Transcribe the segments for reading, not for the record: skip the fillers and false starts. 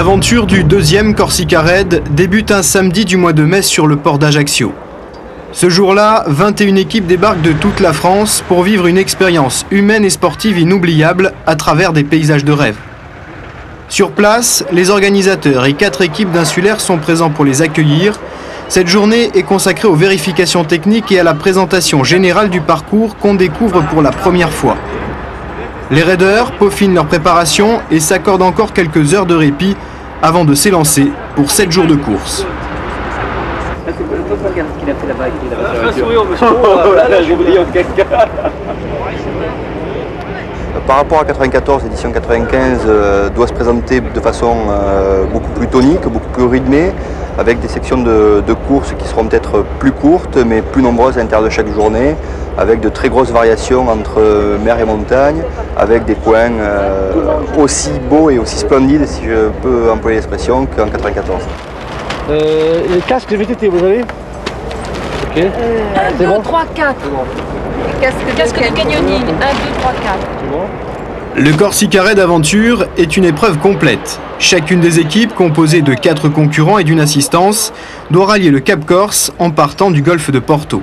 L'aventure du deuxième Corsica Raid débute un samedi du mois de mai sur le port d'Ajaccio. Ce jour-là, 21 équipes débarquent de toute la France pour vivre une expérience humaine et sportive inoubliable à travers des paysages de rêve. Sur place, les organisateurs et 4 équipes d'insulaires sont présents pour les accueillir. Cette journée est consacrée aux vérifications techniques et à la présentation générale du parcours qu'on découvre pour la première fois. Les raiders peaufinent leur préparation et s'accordent encore quelques heures de répit avant de s'élancer pour 7 jours de course. Par rapport à 94, l'édition 95 doit se présenter de façon beaucoup plus tonique, beaucoup plus rythmée, avec des sections de courses qui seront peut-être plus courtes mais plus nombreuses à l'intérieur de chaque journée, avec de très grosses variations entre mer et montagne, avec des coins aussi beaux et aussi splendides, si je peux employer l'expression, qu'en 94. Les casques VTT, vous avez? Ok. 1, 2, 3, 4. Casque de canyoning. 1, 2, 3, 4. Le Corsica Raid Aventure est une épreuve complète. Chacune des équipes, composée de 4 concurrents et d'une assistance, doit rallier le Cap Corse en partant du golfe de Porto.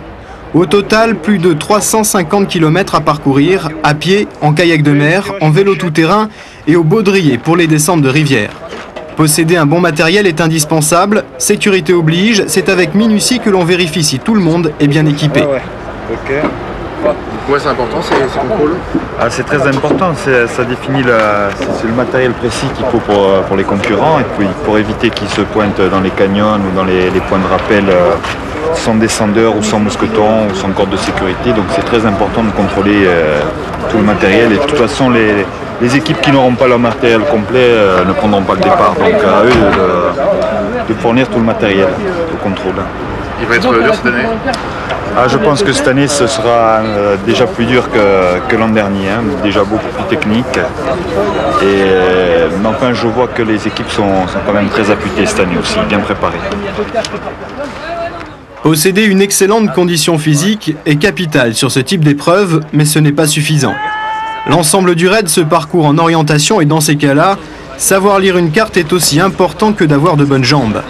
Au total, plus de 350 km à parcourir, à pied, en kayak de mer, en vélo tout-terrain et au baudrier pour les descentes de rivière. Posséder un bon matériel est indispensable, sécurité oblige, c'est avec minutie que l'on vérifie si tout le monde est bien équipé. Ok. Pourquoi c'est important ces contrôles? C'est très important, ça définit c'est le matériel précis qu'il faut pour les concurrents et puis pour éviter qu'ils se pointent dans les canyons ou dans les points de rappel sans descendeur ou sans mousqueton ou sans corde de sécurité. Donc c'est très important de contrôler tout le matériel et de toute façon les équipes qui n'auront pas leur matériel complet ne prendront pas le départ. Donc à eux de fournir tout le matériel au contrôle. Il va être dur cette année? Je pense que cette année ce sera déjà plus dur que l'an dernier, déjà beaucoup plus technique. Mais enfin je vois que les équipes sont quand même très affûtées cette année aussi, bien préparées. Posséder une excellente condition physique est capitale sur ce type d'épreuve, mais ce n'est pas suffisant. L'ensemble du raid se parcourt en orientation et dans ces cas-là, savoir lire une carte est aussi important que d'avoir de bonnes jambes.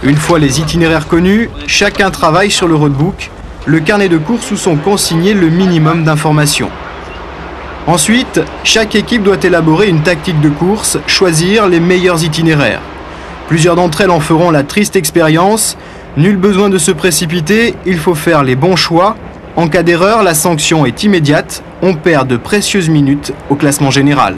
Une fois les itinéraires connus, chacun travaille sur le roadbook, le carnet de course où sont consignés le minimum d'informations. Ensuite, chaque équipe doit élaborer une tactique de course, choisir les meilleurs itinéraires. Plusieurs d'entre elles en feront la triste expérience. Nul besoin de se précipiter, il faut faire les bons choix. En cas d'erreur, la sanction est immédiate. On perd de précieuses minutes au classement général.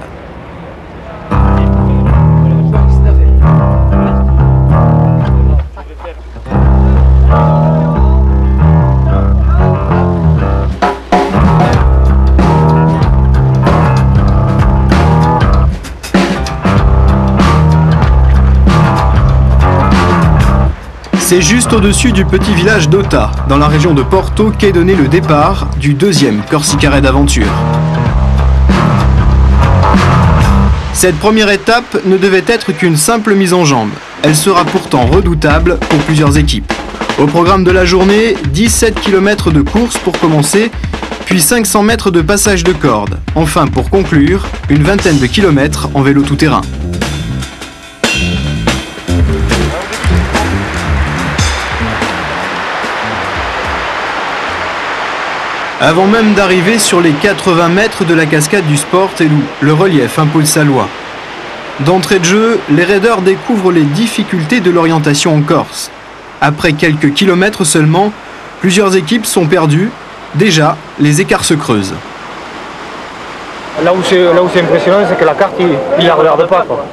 C'est juste au-dessus du petit village d'Ota, dans la région de Porto, qu'est donné le départ du deuxième Corsica Raid Aventure. Cette première étape ne devait être qu'une simple mise en jambe. Elle sera pourtant redoutable pour plusieurs équipes. Au programme de la journée, 17 km de course pour commencer, puis 500 mètres de passage de corde. Enfin, pour conclure, une vingtaine de kilomètres en vélo tout-terrain. Avant même d'arriver sur les 80 mètres de la cascade du Sport Elou, le relief impose sa loi. D'entrée de jeu, les raiders découvrent les difficultés de l'orientation en Corse. Après quelques kilomètres seulement, plusieurs équipes sont perdues. Déjà, les écarts se creusent. Là où c'est impressionnant, c'est que la carte, ils ne la regardent pas, quoi.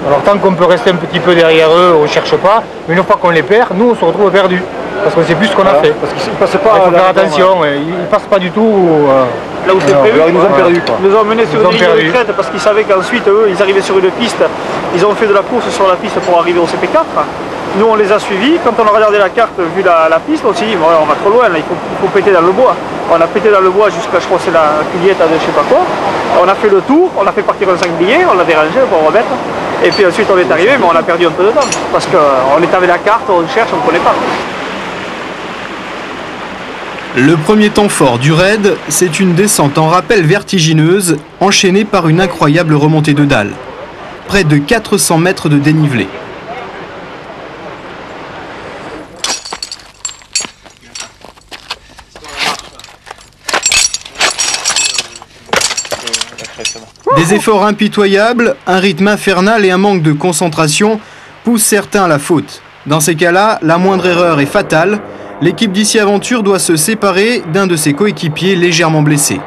Alors tant qu'on peut rester un petit peu derrière eux, on ne cherche pas, mais une fois qu'on les perd, nous on se retrouve perdus. Parce qu'on ne sait plus ce qu'on a fait. Parce qu'ils passent pas. Il faut faire attention, ils ne passent pas du tout. Là où c'est prévu, ils nous ont perdus. Ils nous ont menés sur une ligne de crête parce qu'ils savaient qu'ensuite, eux, ils arrivaient sur une piste. Ils ont fait de la course sur la piste pour arriver au CP4. Nous, on les a suivis. Quand on a regardé la carte, vu la piste, on s'est dit, bon, on va trop loin, là, il faut péter dans le bois. On a pété dans le bois jusqu'à, je crois, c'est la Culiette de je sais pas quoi. On a fait le tour, on a fait partir un sanglier, on l'a dérangé pour remettre. Et puis ensuite, on est arrivé, mais on a perdu un peu de temps. Parce qu'on est avec la carte, on cherche, on ne connaît pas. Le premier temps fort du raid, c'est une descente en rappel vertigineuse, enchaînée par une incroyable remontée de dalles. près de 400 mètres de dénivelé. Des efforts impitoyables, un rythme infernal et un manque de concentration poussent certains à la faute. Dans ces cas-là, la moindre erreur est fatale. L'équipe d'Ici Aventure doit se séparer d'un de ses coéquipiers légèrement blessé.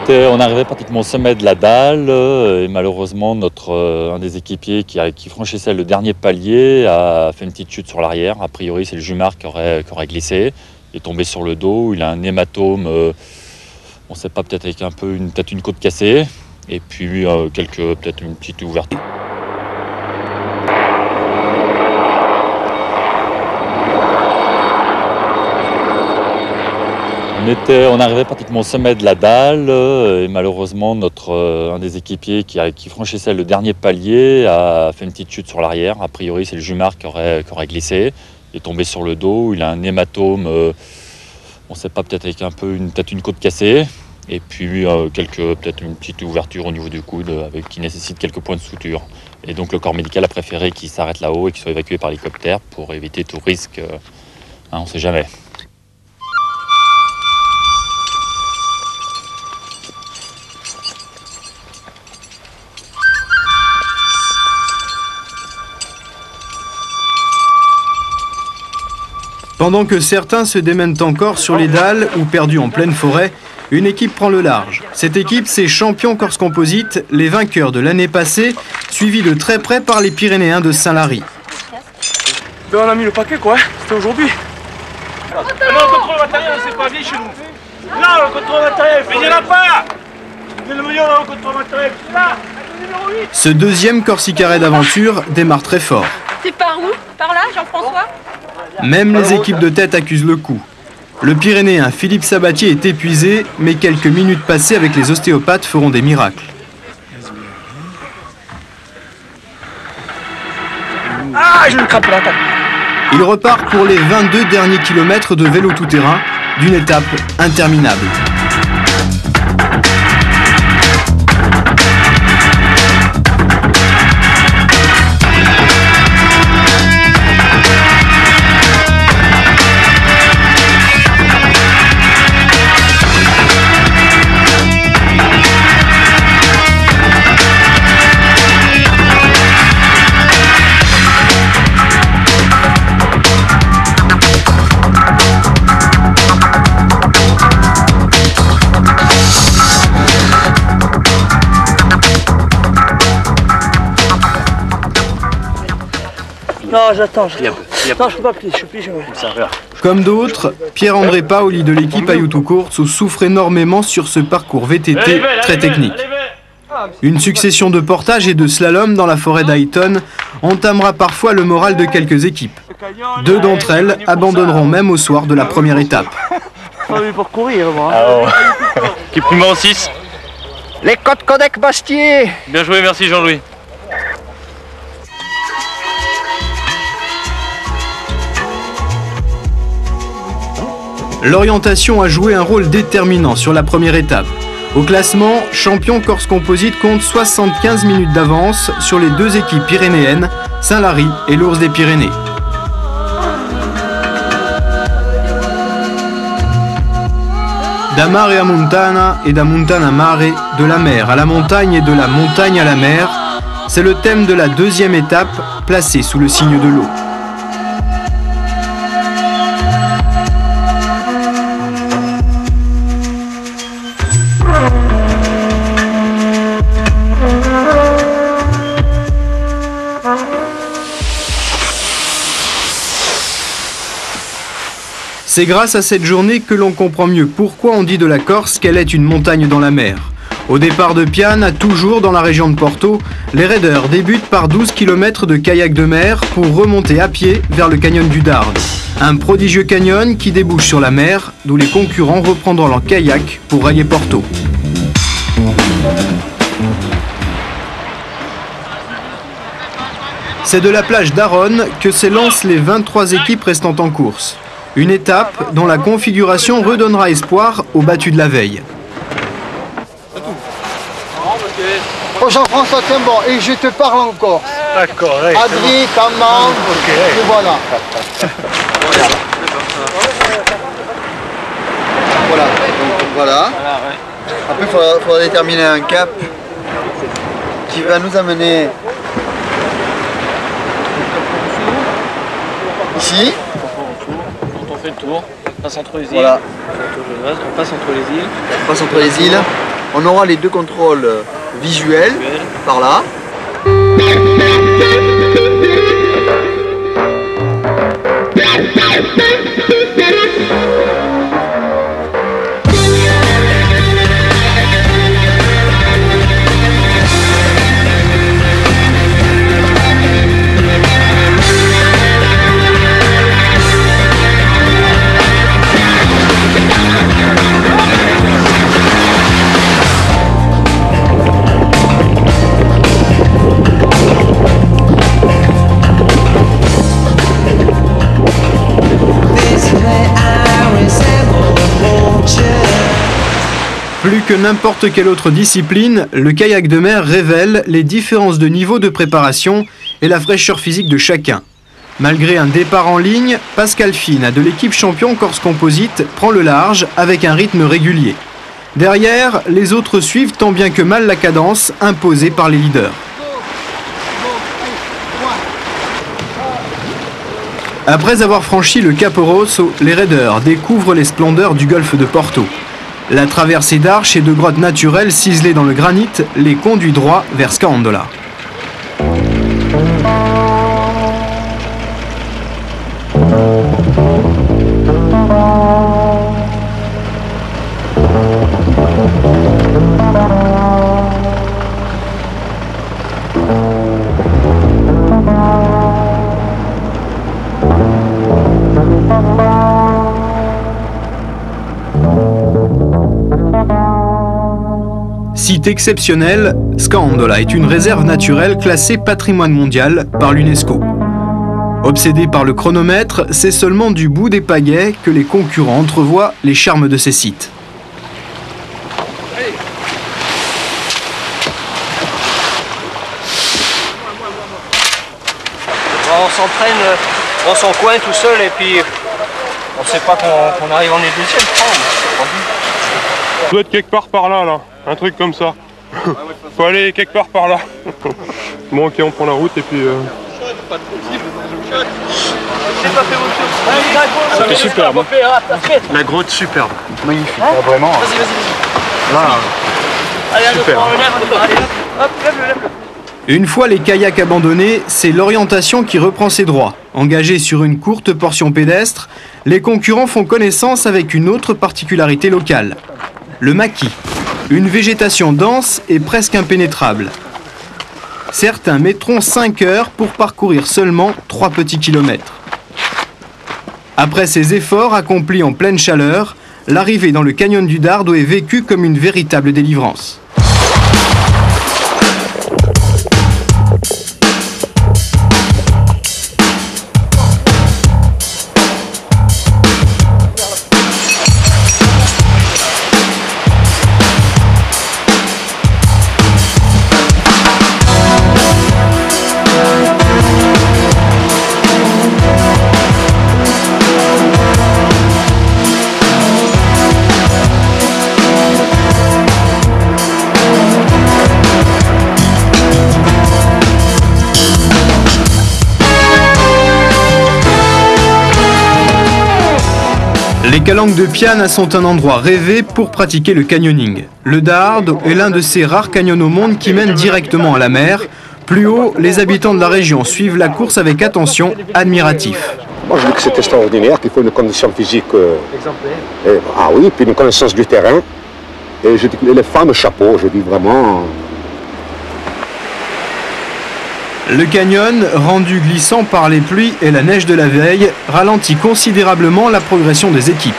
On arrivait pratiquement au sommet de la dalle et malheureusement un des équipiers qui franchissait le dernier palier a fait une petite chute sur l'arrière. A priori c'est le jumard qui aurait glissé. Il est tombé sur le dos, il a un hématome, on ne sait pas, peut-être avec peut-être une côte cassée et puis peut-être une petite ouverture. On arrivait pratiquement au sommet de la dalle et malheureusement un des équipiers qui franchissait le dernier palier a fait une petite chute sur l'arrière. A priori c'est le jumard qui aurait glissé. Il est tombé sur le dos, il a un hématome, on ne sait pas, peut-être avec peut-être une côte cassée et puis peut-être une petite ouverture au niveau du coude qui nécessite quelques points de suture. Et donc le corps médical a préféré qu'il s'arrête là-haut et qu'il soit évacué par hélicoptère pour éviter tout risque, on ne sait jamais. Pendant que certains se démènent encore sur les dalles ou perdus en pleine forêt, une équipe prend le large. Cette équipe, c'est Champion Corse Composite, les vainqueurs de l'année passée, suivis de très près par les Pyrénéens de Saint-Lary. Ben on a mis le paquet quoi, c'était aujourd'hui. Non, le contrôle matériel, c'est pas bien chez nous. Non, le contrôle matériel, mais il n'y en a pas. Le contrôle matériel, là. Ce deuxième Corsicaré d'aventure démarre très fort. C'est par où? Par là, Jean-François? Même les équipes de tête accusent le coup. Le Pyrénéen Philippe Sabatier est épuisé, mais quelques minutes passées avec les ostéopathes feront des miracles. Ah, je me crape la tête. Il repart pour les 22 derniers kilomètres de vélo tout-terrain d'une étape interminable. Non, j'attends. Non, je peux pas plier, je suis plié. Comme d'autres, Pierre-André Paoli de l'équipe Ayutu Course souffre énormément sur ce parcours VTT très technique. Une succession de portages et de slaloms dans la forêt d'Ayton entamera parfois le moral de quelques équipes. Deux d'entre elles abandonneront même au soir de la première étape. Pour courir, moi. Équipe numéro 6. Les Côtes Codec Bastier. Bien joué, merci Jean-Louis. L'orientation a joué un rôle déterminant sur la première étape. Au classement, Champion Corse Composite compte 75 minutes d'avance sur les deux équipes pyrénéennes, Saint-Lary et l'Ours des Pyrénées. Da mare a montana et da montana a mare, de la mer à la montagne et de la montagne à la mer, c'est le thème de la deuxième étape, placée sous le signe de l'eau. C'est grâce à cette journée que l'on comprend mieux pourquoi on dit de la Corse qu'elle est une montagne dans la mer. Au départ de Piane, toujours dans la région de Porto, les raiders débutent par 12 km de kayak de mer pour remonter à pied vers le canyon du Darde. Un prodigieux canyon qui débouche sur la mer, d'où les concurrents reprendront leur kayak pour railler Porto. C'est de la plage d'Aronne que s'élancent les 23 équipes restant en course. Une étape dont la configuration redonnera espoir aux battus de la veille. Oh Jean-François, tiens bon, et je te parle encore. D'accord, ouais, Adrien, ta main, et voilà. Voilà, donc voilà. Après, il faudra déterminer un cap qui va nous amener ici. On fait le tour, on passe entre les îles. Voilà. On passe entre les îles. On passe entre les îles. On aura les deux contrôles visuels par là. Plus que n'importe quelle autre discipline, le kayak de mer révèle les différences de niveau de préparation et la fraîcheur physique de chacun. Malgré un départ en ligne, Pascal Fina de l'équipe champion Corse Composite prend le large avec un rythme régulier. Derrière, les autres suivent tant bien que mal la cadence imposée par les leaders. Après avoir franchi le Capo Rosso, les raiders découvrent les splendeurs du golfe de Porto. La traversée d'arches et de grottes naturelles ciselées dans le granit les conduit droit vers Scaondola. Site exceptionnel, Scaondola est une réserve naturelle classée patrimoine mondial par l'UNESCO. Obsédés par le chronomètre, c'est seulement du bout des pagaies que les concurrents entrevoient les charmes de ces sites. On s'entraîne dans son coin tout seul et puis on ne sait pas qu'on arrive en est deuxième. Ça doit être quelque part par là, un truc comme ça. Faut aller quelque part par là. Bon ok, on prend la route et puis... C'était superbe. La grotte superbe. Magnifique, vraiment. Allez, super. Une fois les kayaks abandonnés, c'est l'orientation qui reprend ses droits. Engagés sur une courte portion pédestre, les concurrents font connaissance avec une autre particularité locale. Le maquis, une végétation dense et presque impénétrable. Certains mettront 5 heures pour parcourir seulement 3 petits kilomètres. Après ces efforts accomplis en pleine chaleur, l'arrivée dans le canyon du Dardo est vécue comme une véritable délivrance. Les calanques de Piana sont un endroit rêvé pour pratiquer le canyoning. Le Dardo est l'un de ces rares canyons au monde qui mènent directement à la mer. Plus haut, les habitants de la région suivent la course avec attention, admiratifs. Moi je dis que c'est extraordinaire, qu'il faut une condition physique ah oui, puis une connaissance du terrain. Et je dis que les femmes, chapeau, je dis vraiment... Le canyon, rendu glissant par les pluies et la neige de la veille, ralentit considérablement la progression des équipes.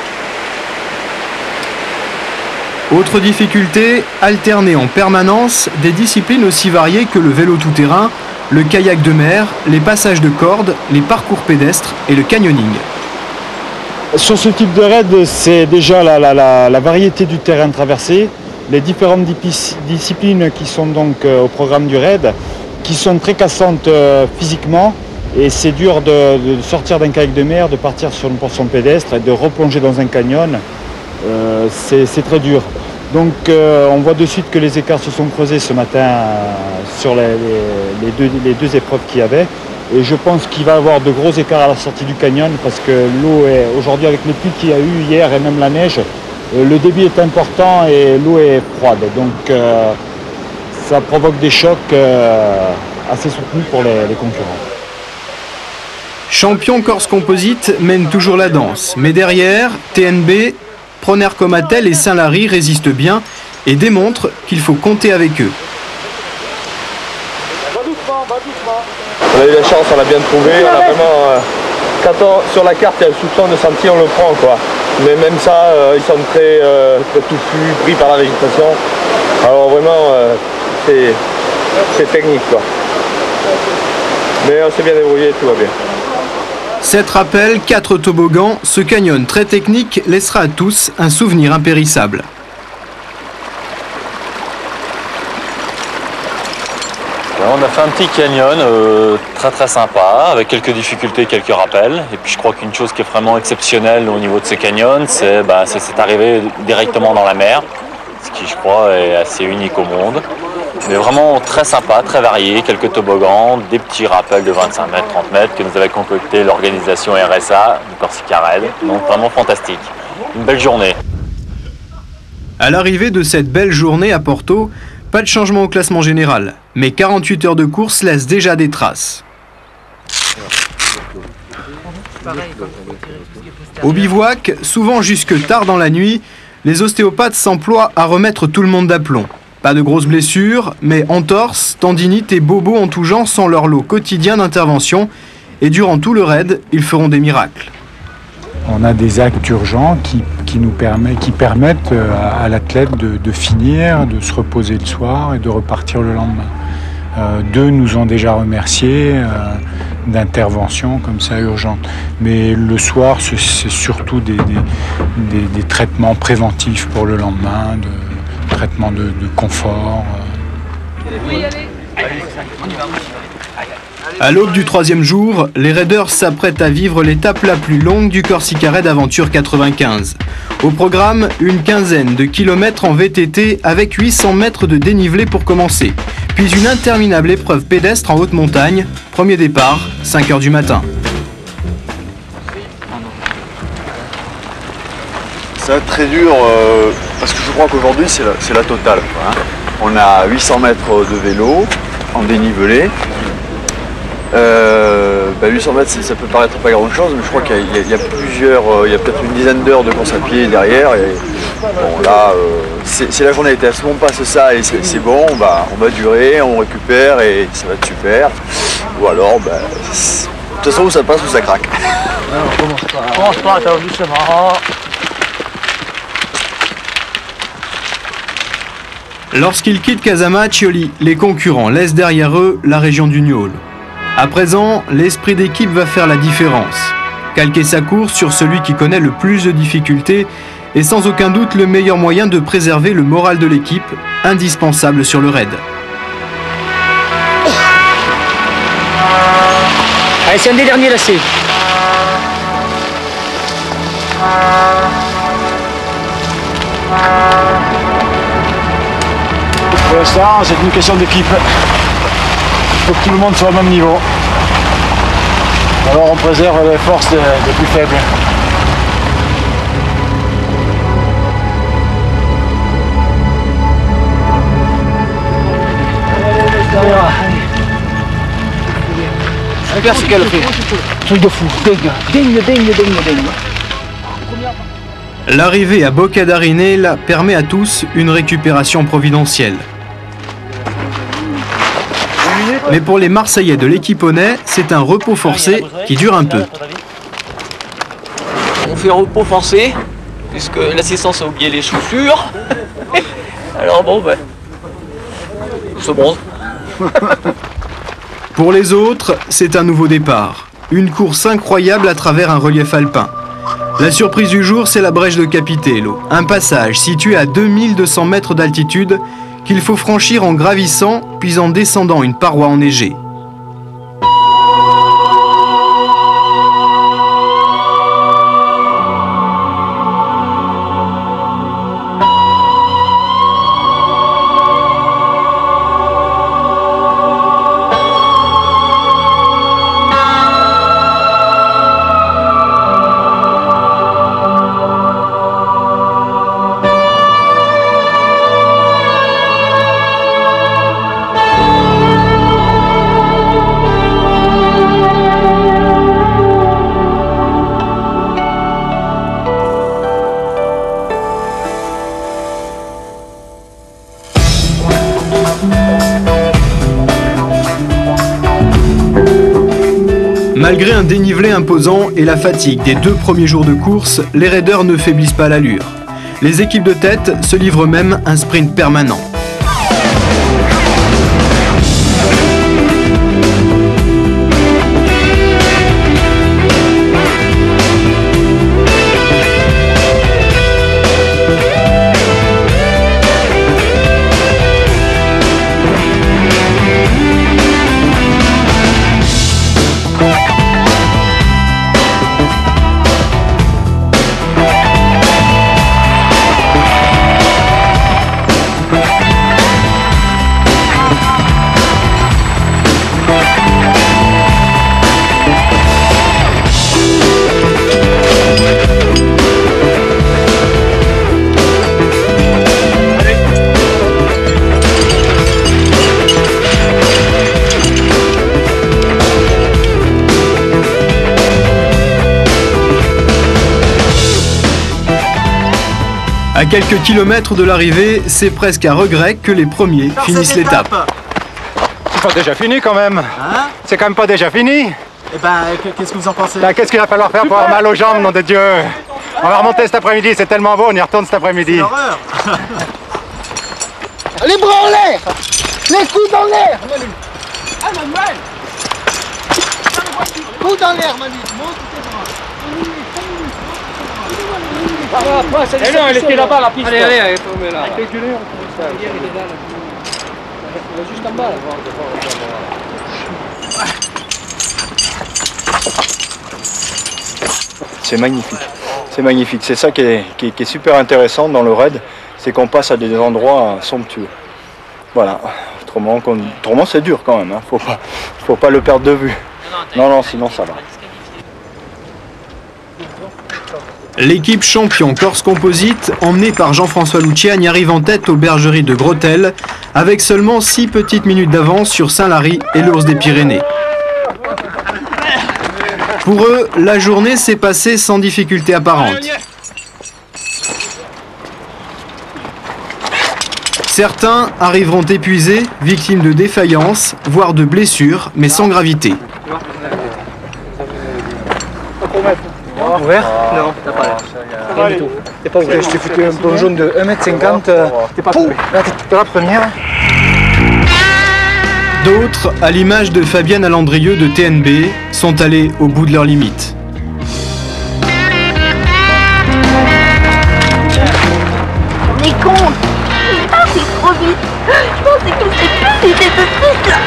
Autre difficulté, alterner en permanence des disciplines aussi variées que le vélo tout-terrain, le kayak de mer, les passages de cordes, les parcours pédestres et le canyoning. Sur ce type de raid, c'est déjà la variété du terrain traversé, les différentes disciplines qui sont donc au programme du raid, qui sont très cassantes physiquement, et c'est dur de sortir d'un kayak de mer, de partir sur une portion pédestre et de replonger dans un canyon, c'est très dur. Donc on voit de suite que les écarts se sont creusés ce matin sur les deux épreuves qu'il y avait. Et je pense qu'il va y avoir de gros écarts à la sortie du canyon parce que l'eau est, aujourd'hui avec les pluies qu'il y a eu hier et même la neige, le débit est important et l'eau est froide. Donc ça provoque des chocs assez soutenus pour les concurrents. Champion Corse Composite mène toujours la danse, mais derrière, TNB, Proner Comatel et Saint-Lary résistent bien et démontrent qu'il faut compter avec eux. On a eu la chance, on l'a bien trouvé, on a vraiment... quand sur la carte il y a le soupçon de sentier, on le prend quoi. Mais même ça, ils sont très touffus, pris par la végétation. Alors vraiment, c'est technique quoi. Mais on s'est bien débrouillé, tout va bien. 7 rappels, 4 toboggans, ce canyon très technique laissera à tous un souvenir impérissable. On a fait un petit canyon très sympa, avec quelques difficultés, quelques rappels. Et puis je crois qu'une chose qui est vraiment exceptionnelle au niveau de ce canyon, c'est cette arrivée directement dans la mer, ce qui je crois est assez unique au monde. Mais vraiment très sympa, très varié, quelques toboggans, des petits rappels de 25 mètres, 30 mètres que nous avait concocté l'organisation RSA du Corsica Raid. Donc vraiment fantastique. Une belle journée. À l'arrivée de cette belle journée à Porto, pas de changement au classement général, mais 48 heures de course laissent déjà des traces. Au bivouac, souvent jusque tard dans la nuit, les ostéopathes s'emploient à remettre tout le monde d'aplomb. Pas de grosses blessures, mais entorses, tendinites et bobos en tout genre sont leur lot quotidien d'intervention. Et durant tout le raid, ils feront des miracles. On a des actes urgents qui permettent à l'athlète de finir, de se reposer le soir et de repartir le lendemain. Deux nous ont déjà remerciés d'interventions comme ça urgentes. Mais le soir, c'est surtout des traitements préventifs pour le lendemain, traitements de confort. À l'aube du 3e jour, les raiders s'apprêtent à vivre l'étape la plus longue du Corsica Raid Aventure 95. Au programme, une quinzaine de kilomètres en VTT avec 800 mètres de dénivelé pour commencer. Puis une interminable épreuve pédestre en haute montagne. Premier départ, 5 h du matin. Ça va être très dur parce que je crois qu'aujourd'hui c'est la totale. Quoi, hein. On a 800 mètres de vélo en dénivelé. 800 mètres, ça peut paraître pas grand chose, mais je crois qu'il y a peut-être une dizaine d'heures de course à pied derrière. Et bon là, c'est la journée d'été. Si on passe ça et c'est bon, on va durer, on récupère et ça va être super. Ou alors, de toute façon, où ça passe ou ça craque. On commence pas, attends, doucement. Lorsqu'ils quittent Casamaccioli, les concurrents laissent derrière eux la région du Niol. À présent, l'esprit d'équipe va faire la différence. Calquer sa course sur celui qui connaît le plus de difficultés est sans aucun doute le meilleur moyen de préserver le moral de l'équipe, indispensable sur le raid. Allez, c'est un des derniers lacets. Pour l'instant, c'est une question d'équipe. Il faut que tout le monde soit au même niveau. Alors on préserve les forces des plus faibles. Regarde ce qu'elle fait. Truc de fou. Dingue. L'arrivée à Boca d'Arinel permet à tous une récupération providentielle. Mais pour les Marseillais de l'équipe Honnet, c'est un repos forcé qui dure un peu. On fait un repos forcé, puisque l'assistance a oublié les chaussures. Alors bon, on se bronze. Pour les autres, c'est un nouveau départ. Une course incroyable à travers un relief alpin. La surprise du jour, c'est la brèche de Capitello, un passage situé à 2200 mètres d'altitude qu'il faut franchir en gravissant puis en descendant une paroi enneigée. Malgré un dénivelé imposant et la fatigue des 2 premiers jours de course, les raiders ne faiblissent pas l'allure. Les équipes de tête se livrent même un sprint permanent. À quelques kilomètres de l'arrivée, c'est presque à regret que les premiers finissent l'étape. C'est pas déjà fini quand même. Hein? C'est quand même pas déjà fini. Eh ben, qu'est-ce que vous en pensez? Qu'est-ce qu'il va falloir faire pour avoir mal aux jambes, nom de Dieu? On va remonter cet après-midi, c'est tellement beau, on y retourne cet après-midi. Les bras en l'air! Les coudes dans l'air, Manu! Ah, Manuel! Coudes dans l'air, Manu! Monte tes bras! Eh non, elle était là-bas, la piste. Allez, allez, tombez là. Il est là. Il est juste en bas là. C'est magnifique. C'est magnifique. C'est ça qui est super intéressant dans le raid, c'est qu'on passe à des endroits somptueux. Voilà. Autrement c'est dur quand même. Hein. Faut pas le perdre de vue. Non, sinon ça va. L'équipe champion Corse Composite, emmenée par Jean-François Luciani, arrive en tête aux bergeries de Grotel, avec seulement 6 petites minutes d'avance sur Saint-Lary et l'Ours des Pyrénées. Pour eux, la journée s'est passée sans difficulté apparente. Certains arriveront épuisés, victimes de défaillances, voire de blessures, mais sans gravité. Ouvert? Non, t'as pas l'air. Rien du tout. T'es pas ouvert. Je t'ai foutu un bon jaune de 1m50. T'es pas trouvé. Là, t'es la première. D'autres, à l'image de Fabienne Alandrieux de TNB, sont allés au bout de leurs limites. On est con. C'est parti trop vite. Je pensais que c'était plus ces deux trucs là.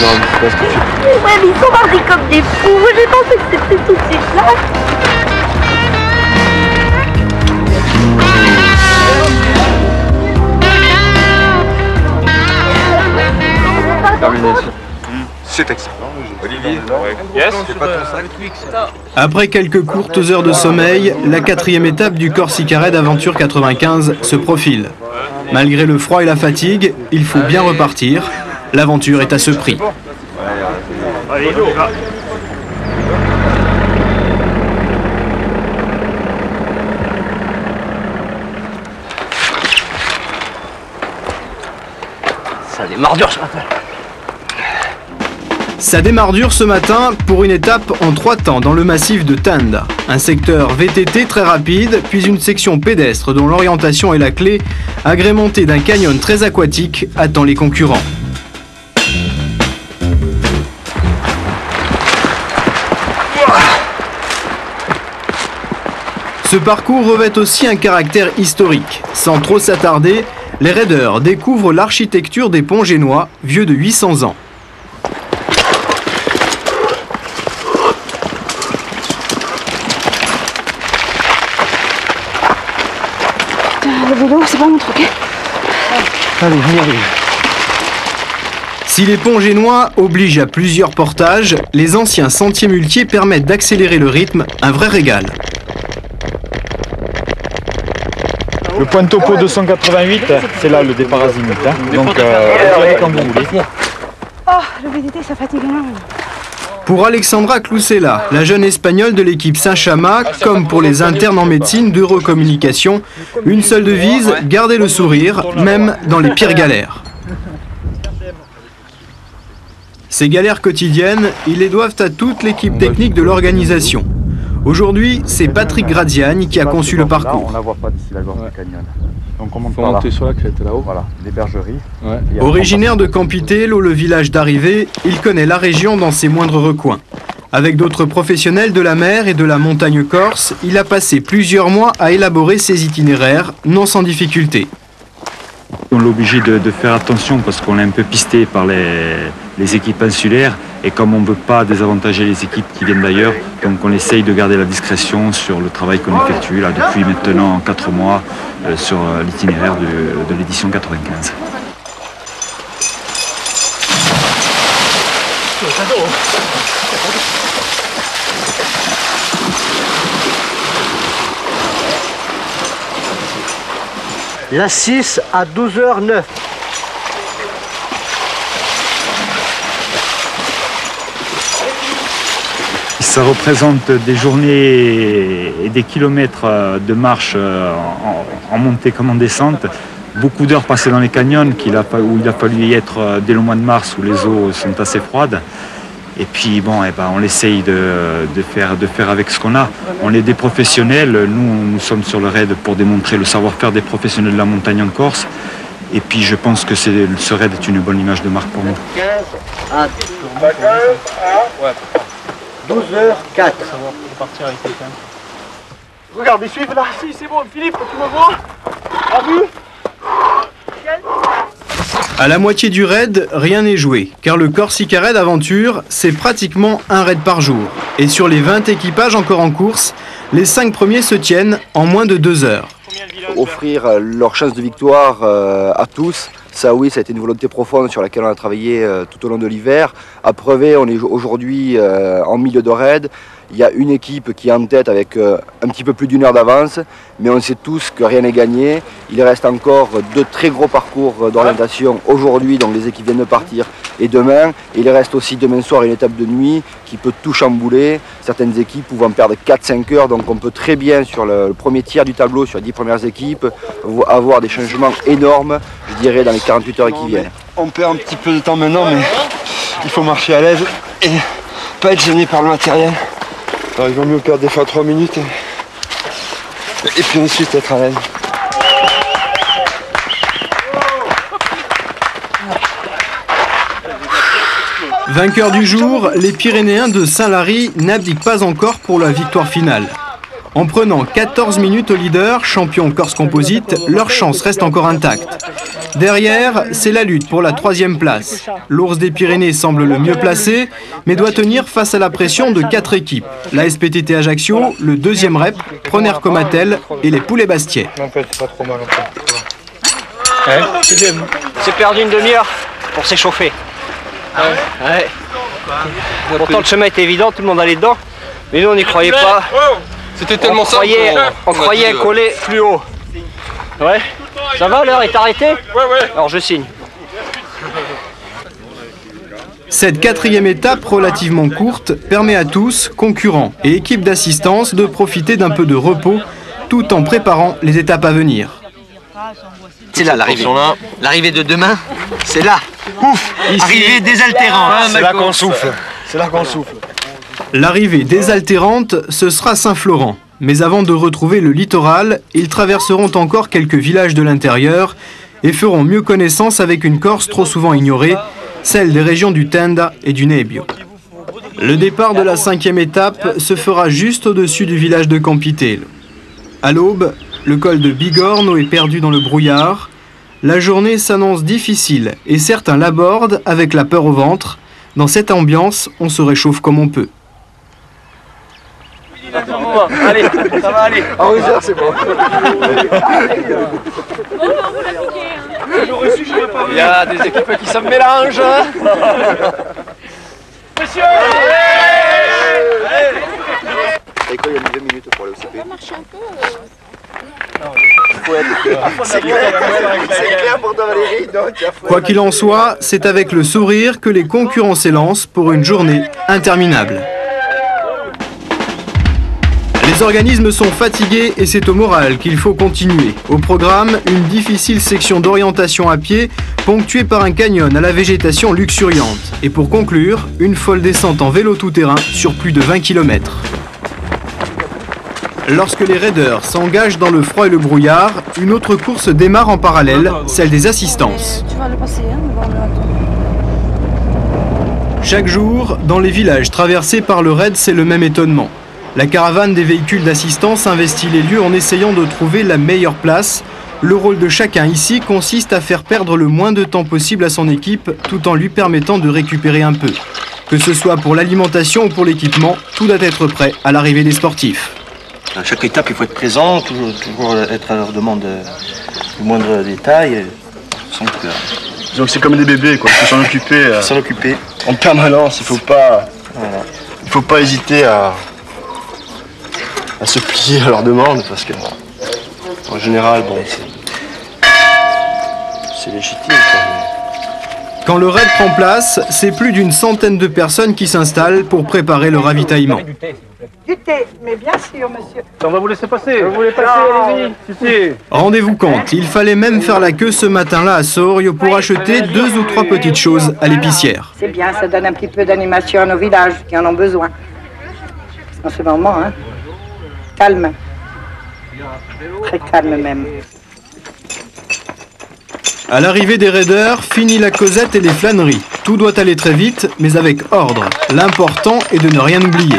Non, mais c'est pas ce que tu fais. Ouais, mais ils sont marrés comme des fous. J'ai pensé que c'était tout de suite là. C'est excellent. Olivier, yes, c'est pas ton sac. Après quelques courtes heures de sommeil, la 4e étape du Corsica Raid Aventure 95 se profile. Malgré le froid et la fatigue, il faut bien repartir. L'aventure est à ce prix. Allez, on y va. Ça démarre dur ce matin. Ça démarre dur ce matin pour une étape en 3 temps dans le massif de Tenda. Un secteur VTT très rapide, puis une section pédestre dont l'orientation est la clé, agrémentée d'un canyon très aquatique, attend les concurrents. Ce parcours revêt aussi un caractère historique. Sans trop s'attarder, les raideurs découvrent l'architecture des ponts génois, vieux de 800 ans. Le vélo, c'est pas mon truc. Allez, venez, allez. Si les ponts génois obligent à plusieurs portages, les anciens sentiers muletiers permettent d'accélérer le rythme, un vrai régal. Le point de topo 288, c'est là le départ azimut. Hein. Donc, quand vous voulez. Oh, le VTT, ça fatigue énormément. Pour Alexandra Clousella, la jeune espagnole de l'équipe Saint-Chamas, comme pour les internes en médecine d'Eurocommunication, une seule devise, garder le sourire, même dans les pires galères. Ces galères quotidiennes, ils les doivent à toute l'équipe technique de l'organisation. Aujourd'hui, c'est Patrick Graziani qui a conçu le parcours. On ne la voit pas d'ici la gorge du canyon. Donc on monte Faut par là. monter sur la crête là-haut. Voilà, des bergeries. Ouais. Originaire de Campitello, le village d'arrivée, il connaît la région dans ses moindres recoins. Avec d'autres professionnels de la mer et de la montagne corse, il a passé plusieurs mois à élaborer ses itinéraires, non sans difficulté. On est obligé de faire attention parce qu'on est un peu pisté par les équipes insulaires et comme on ne veut pas désavantager les équipes qui viennent d'ailleurs, donc on essaye de garder la discrétion sur le travail qu'on effectue là, depuis maintenant 4 mois sur l'itinéraire de l'édition 95. La 6 à 12h09. Ça représente des journées et des kilomètres de marche en montée comme en descente. Beaucoup d'heures passées dans les canyons où il a fallu y être dès le mois de mars où les eaux sont assez froides. Et puis bon, on essaye de faire avec ce qu'on a. On est des professionnels, nous sommes sur le raid pour démontrer le savoir-faire des professionnels de la montagne en Corse. Et puis je pense que ce raid est une bonne image de marque pour nous. 15 à 12h04. Regarde, ils suivent là. Si, c'est bon, Philippe, tu me vois? En vue? À la moitié du raid, rien n'est joué, car le Corsica Raid Aventure, c'est pratiquement un raid par jour. Et sur les 20 équipages encore en course, les 5 premiers se tiennent en moins de 2 heures. Offrir leur chance de victoire à tous, ça oui, ça a été une volonté profonde sur laquelle on a travaillé tout au long de l'hiver. À Prevey, on est aujourd'hui en milieu de raid. Il y a une équipe qui est en tête avec un petit peu plus d'1 heure d'avance, mais on sait tous que rien n'est gagné. Il reste encore 2 très gros parcours d'orientation aujourd'hui, donc les équipes viennent de partir, et demain. Et il reste aussi demain soir une étape de nuit qui peut tout chambouler. Certaines équipes pouvant perdre 4-5 heures, donc on peut très bien sur le premier tiers du tableau, sur les 10 premières équipes, avoir des changements énormes, je dirais, dans les 48 heures qui viennent. On perd un petit peu de temps maintenant, mais il faut marcher à l'aise et pas être gêné par le matériel. Alors il vaut mieux perdre des fois 3 minutes et puis ensuite être à l'aise. Vainqueurs du jour, les Pyrénéens de Saint-Lary n'abdiquent pas encore pour la victoire finale. En prenant 14 minutes au leader, champion Corse Composite, leur chance reste encore intacte. Derrière, c'est la lutte pour la 3e place. L'Ours des Pyrénées semble le mieux placé, mais doit tenir face à la pression de 4 équipes. La SPTT Ajaccio, le 2e rep, Prenner Comatel et les Poulets Bastiais. C'est perdu une demi-heure pour s'échauffer. Ouais. Pourtant le chemin était évident, tout le monde allait dedans, mais nous on n'y croyait pas. C'était tellement simple. On croyait coller plus haut. Ouais. Ça va, l'heure est arrêtée? Ouais. Alors je signe. Cette 4e étape relativement courte permet à tous, concurrents et équipes d'assistance, de profiter d'un peu de repos tout en préparant les étapes à venir. C'est là l'arrivée. L'arrivée de demain, c'est là. Ouf, arrivée désaltérante. C'est là qu'on souffle. C'est là qu'on souffle. L'arrivée désaltérante, ce sera Saint-Florent. Mais avant de retrouver le littoral, ils traverseront encore quelques villages de l'intérieur et feront mieux connaissance avec une Corse trop souvent ignorée, celle des régions du Tenda et du Nebbio. Le départ de la 5e étape se fera juste au-dessus du village de Campitello. À l'aube, le col de Bigorno est perdu dans le brouillard. La journée s'annonce difficile et certains l'abordent avec la peur au ventre. Dans cette ambiance, on se réchauffe comme on peut. Allez, ça va aller. En réserve, c'est bon. Il y a des équipes qui se mélangent. Messieurs, Et quoi, il y a 20 minutes pour aller au CP. Ça marche un peu. C'est clair pour toi, Valérie. Quoi qu'il en soit, c'est avec le sourire que les concurrents s'élancent pour une journée interminable. Les organismes sont fatigués et c'est au moral qu'il faut continuer. Au programme, une difficile section d'orientation à pied ponctuée par un canyon à la végétation luxuriante. Et pour conclure, une folle descente en vélo tout-terrain sur plus de 20 km. Lorsque les raiders s'engagent dans le froid et le brouillard, une autre course démarre en parallèle, celle des assistances. Tu vas le passer, hein, devant le raton. Chaque jour, dans les villages traversés par le raid, c'est le même étonnement. La caravane des véhicules d'assistance investit les lieux en essayant de trouver la meilleure place. Le rôle de chacun ici consiste à faire perdre le moins de temps possible à son équipe, tout en lui permettant de récupérer un peu. Que ce soit pour l'alimentation ou pour l'équipement, tout doit être prêt à l'arrivée des sportifs. À chaque étape, il faut être présent, toujours être à leur demande du moindre détail. Donc c'est comme des bébés, quoi. Il faut s'en occuper. En permanence, il faut pas hésiter à se plier à leurs demandes parce que en général, bon, c'est légitime, quoi. Quand le raid prend place, c'est plus d'une centaine de personnes qui s'installent pour préparer le ravitaillement. Du thé, mais bien sûr, monsieur. On va vous laisser passer. Vous voulez passer, allez-y. Rendez-vous compte, il fallait même faire la queue ce matin-là à Sorio pour acheter 2 ou 3 petites choses à l'épicière. C'est bien, ça donne un petit peu d'animation à nos villages qui en ont besoin. En ce moment, hein. Calme. Très calme même. À l'arrivée des raiders, fini la causette et les flâneries. Tout doit aller très vite, mais avec ordre. L'important est de ne rien oublier.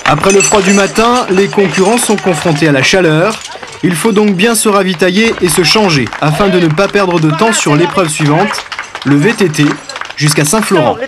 Après le froid du matin, les concurrents sont confrontés à la chaleur. Il faut donc bien se ravitailler et se changer, afin de ne pas perdre de temps sur l'épreuve suivante, le VTT, jusqu'à Saint-Florent.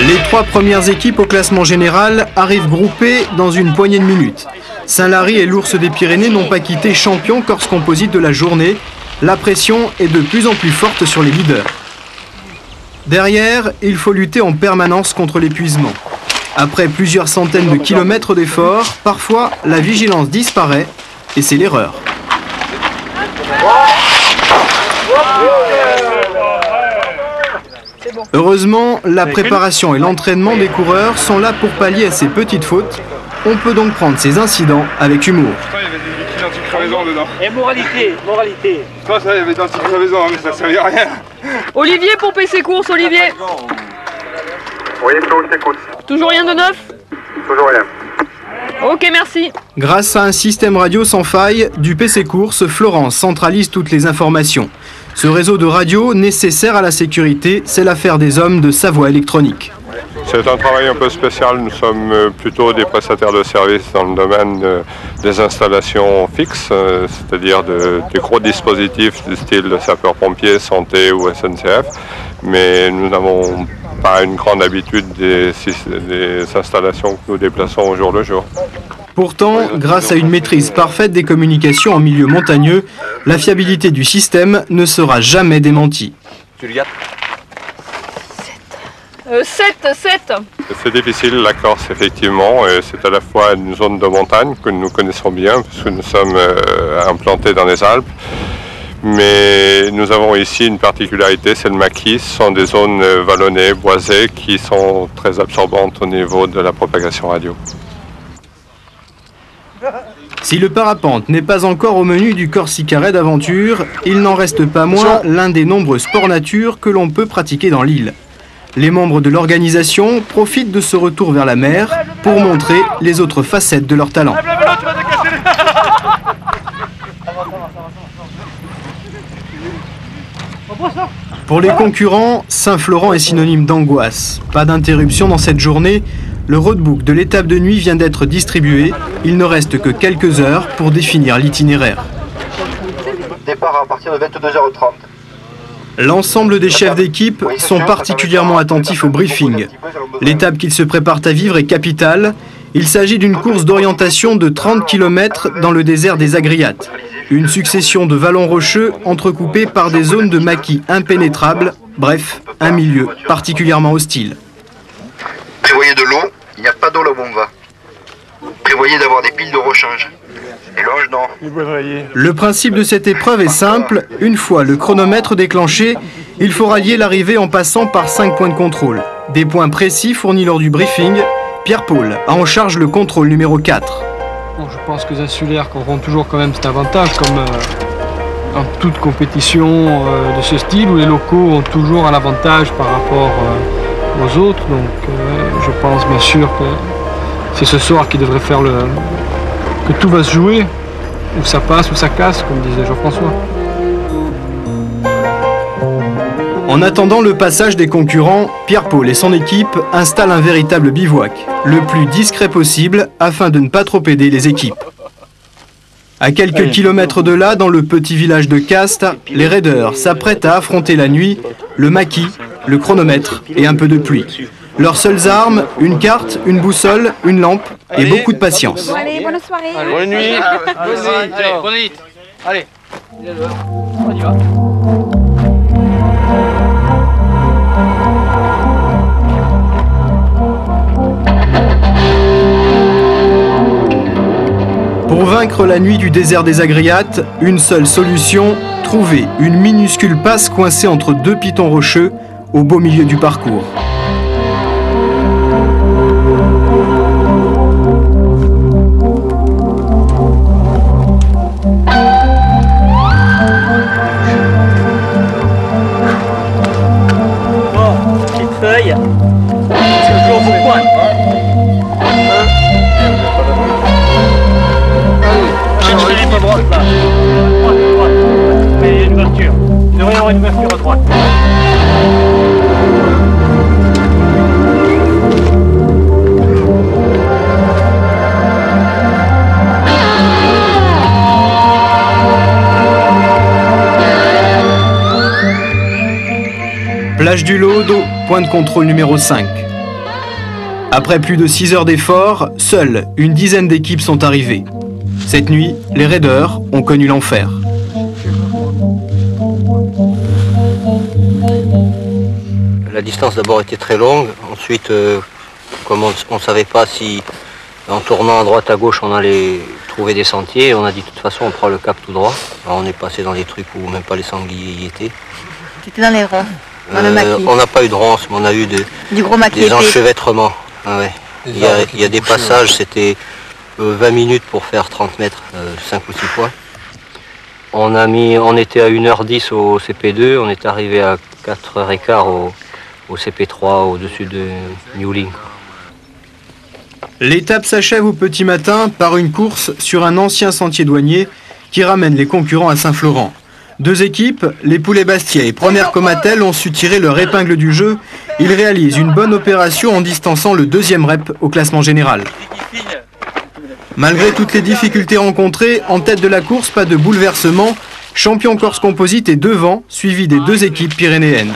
Les 3 premières équipes au classement général arrivent groupées dans une poignée de minutes. Saint-Lary et l'Ours des Pyrénées n'ont pas quitté champion Corse Composite de la journée. La pression est de plus en plus forte sur les leaders. Derrière, il faut lutter en permanence contre l'épuisement. Après plusieurs centaines de kilomètres d'efforts, parfois la vigilance disparaît et c'est l'erreur. Heureusement, la préparation et l'entraînement des coureurs sont là pour pallier à ces petites fautes. On peut donc prendre ces incidents avec humour. Il y avait des liquides anti-crevaison dedans. Et moralité. Ça, il y avait d'anti-crevaison, mais ça servait à rien. Olivier pour PC Course, Olivier. Oui, je t'écoute. Toujours rien de neuf? Toujours rien. Ok, merci. Grâce à un système radio sans faille du PC Course, Florence centralise toutes les informations. Ce réseau de radio nécessaire à la sécurité, c'est l'affaire des hommes de Savoie Électronique. C'est un travail un peu spécial. Nous sommes plutôt des prestataires de services dans le domaine des installations fixes, c'est-à-dire des gros dispositifs du style sapeurs-pompiers, santé ou SNCF. Mais nous n'avons pas une grande habitude des installations que nous déplaçons au jour le jour. Pourtant, grâce à une maîtrise parfaite des communications en milieu montagneux, la fiabilité du système ne sera jamais démentie. Tu le gardes ? 7. C'est difficile la Corse effectivement, c'est à la fois une zone de montagne que nous connaissons bien puisque nous sommes implantés dans les Alpes, mais nous avons ici une particularité, c'est le maquis, ce sont des zones vallonnées, boisées qui sont très absorbantes au niveau de la propagation radio. Si le parapente n'est pas encore au menu du Corsica Raid Aventure, il n'en reste pas moins l'un des nombreux sports nature que l'on peut pratiquer dans l'île. Les membres de l'organisation profitent de ce retour vers la mer pour montrer les autres facettes de leur talent. Pour les concurrents, Saint-Florent est synonyme d'angoisse. Pas d'interruption dans cette journée. Le roadbook de l'étape de nuit vient d'être distribué. Il ne reste que quelques heures pour définir l'itinéraire. Départ à partir de 22h30. L'ensemble des chefs d'équipe sont particulièrement attentifs au briefing. L'étape qu'ils se préparent à vivre est capitale. Il s'agit d'une course d'orientation de 30 km dans le désert des Agriates. Une succession de vallons rocheux entrecoupés par des zones de maquis impénétrables. Bref, un milieu particulièrement hostile. Prévoyez de l'eau, il n'y a pas d'eau là où on va. Prévoyez d'avoir des piles de rechange. Et longe, non. Le principe de cette épreuve est simple. Une fois le chronomètre déclenché, il faut rallier l'arrivée en passant par 5 points de contrôle. Des points précis fournis lors du briefing. Pierre-Paul a en charge le contrôle numéro 4. Bon, je pense que les insulaires auront toujours quand même cet avantage, comme dans toute compétition de ce style, où les locaux ont toujours un avantage par rapport aux autres. Donc je pense bien sûr que c'est ce soir qui devrait faire que tout va se jouer, ou ça passe ou ça casse, comme disait Jean-François. En attendant le passage des concurrents, Pierre-Paul et son équipe installent un véritable bivouac, le plus discret possible afin de ne pas trop aider les équipes. À quelques kilomètres de là, dans le petit village de Castres, les raiders s'apprêtent à affronter la nuit, le maquis, le chronomètre et un peu de pluie. Leurs seules armes, une carte, une boussole, une lampe et beaucoup de patience. Allez, bonne soirée. Bonne nuit. Bonne nuit. Allez. On y va. Pour vaincre la nuit du désert des Agriates, une seule solution, trouver une minuscule passe coincée entre deux pitons rocheux au beau milieu du parcours. Petite feuille. C'est toujours au point. À droite là. Droite. Mais il y a une ouverture. Il devrait y avoir une ouverture à droite. Plage du Laude, point de contrôle numéro 5. Après plus de 6 heures d'efforts, seules une dizaine d'équipes sont arrivées. Cette nuit, les raiders ont connu l'enfer. La distance d'abord était très longue. Ensuite, comme on ne savait pas si en tournant à droite à gauche on allait trouver des sentiers, on a dit de toute façon on prend le cap tout droit. Alors on est passé dans des trucs où même pas les sangliers y étaient. C'était dans les ronds, dans le maquis. On n'a pas eu de ronces, mais on a eu du gros maquis des enchevêtrements. Ah ouais. Il y a des passages, c'était 20 minutes pour faire 30 mètres, 5 ou 6 fois. On était à 1h10 au CP2, on est arrivé à 4h15 au CP3 au-dessus de Newlink. L'étape s'achève au petit matin par une course sur un ancien sentier douanier qui ramène les concurrents à Saint-Florent. Deux équipes, les Poulets Bastia et Première Comatel, ont su tirer leur épingle du jeu Il réalise une bonne opération en distançant le deuxième rep au classement général. Malgré toutes les difficultés rencontrées, en tête de la course, pas de bouleversement. Champion Corse Composite est devant, suivi des deux équipes pyrénéennes.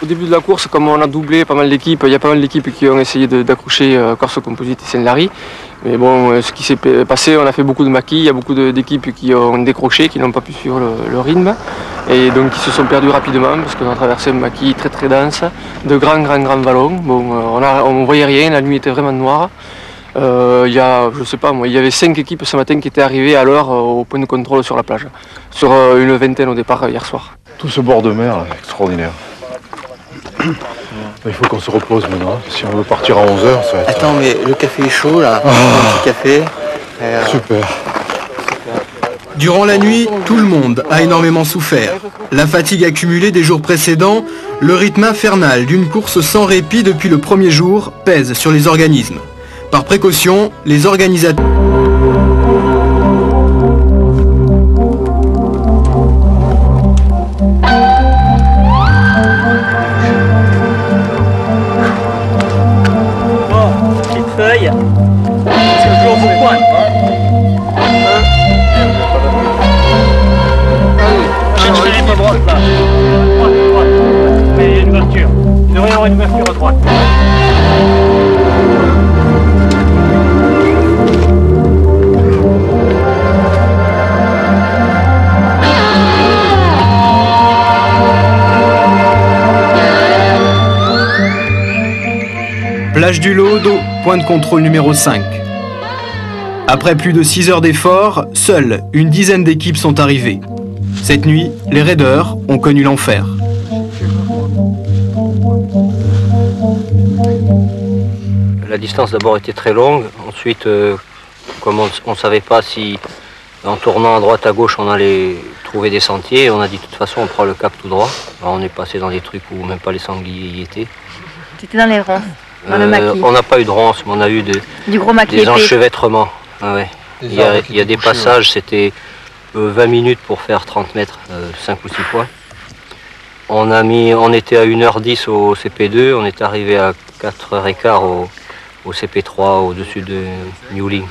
Au début de la course, comme on a doublé pas mal d'équipes, il y a pas mal d'équipes qui ont essayé d'accrocher Corse Composite et Saint-Lary. Mais bon, ce qui s'est passé, on a fait beaucoup de maquis, il y a beaucoup d'équipes qui ont décroché, qui n'ont pas pu suivre le rythme. Et donc qui se sont perdus rapidement parce qu'on a traversé un maquis très très dense, de grands vallons. Bon, on ne voyait rien, la nuit était vraiment noire. Il y a, je sais pas moi, il y avait 5 équipes ce matin qui étaient arrivées à l'heure au point de contrôle sur la plage. Sur une vingtaine au départ hier soir. Tout ce bord de mer, extraordinaire. Il faut qu'on se repose maintenant. Si on veut partir à 11h, ça va être... Attends, mais le café est chaud là. Un petit café. Super. Durant la nuit, tout le monde a énormément souffert. La fatigue accumulée des jours précédents, le rythme infernal d'une course sans répit depuis le premier jour pèse sur les organismes. Par précaution, les organisateurs... Feuille. C'est toujours au coin. Cherchez les droite là. Droite. Mais il y a une ouverture. Il devrait y avoir une ouverture à droite. Plage du Laude, point de contrôle numéro 5. Après plus de 6 heures d'efforts, seules une dizaine d'équipes sont arrivées. Cette nuit, les raideurs ont connu l'enfer. La distance d'abord était très longue. Ensuite, comme on ne savait pas si en tournant à droite à gauche on allait trouver des sentiers, on a dit de toute façon on prend le cap tout droit. Alors, on est passé dans des trucs où même pas les sangliers y étaient. C'était dans les ronces. Dans le maquis. On n'a pas eu de ronces, mais on a eu du gros maquis des enchevêtrements. Ah ouais. Il y a des passages, c'était 20 minutes pour faire 30 mètres, 5 ou 6 fois. On était à 1h10 au CP2, on est arrivé à 4h15 au CP3 au-dessus de Newling.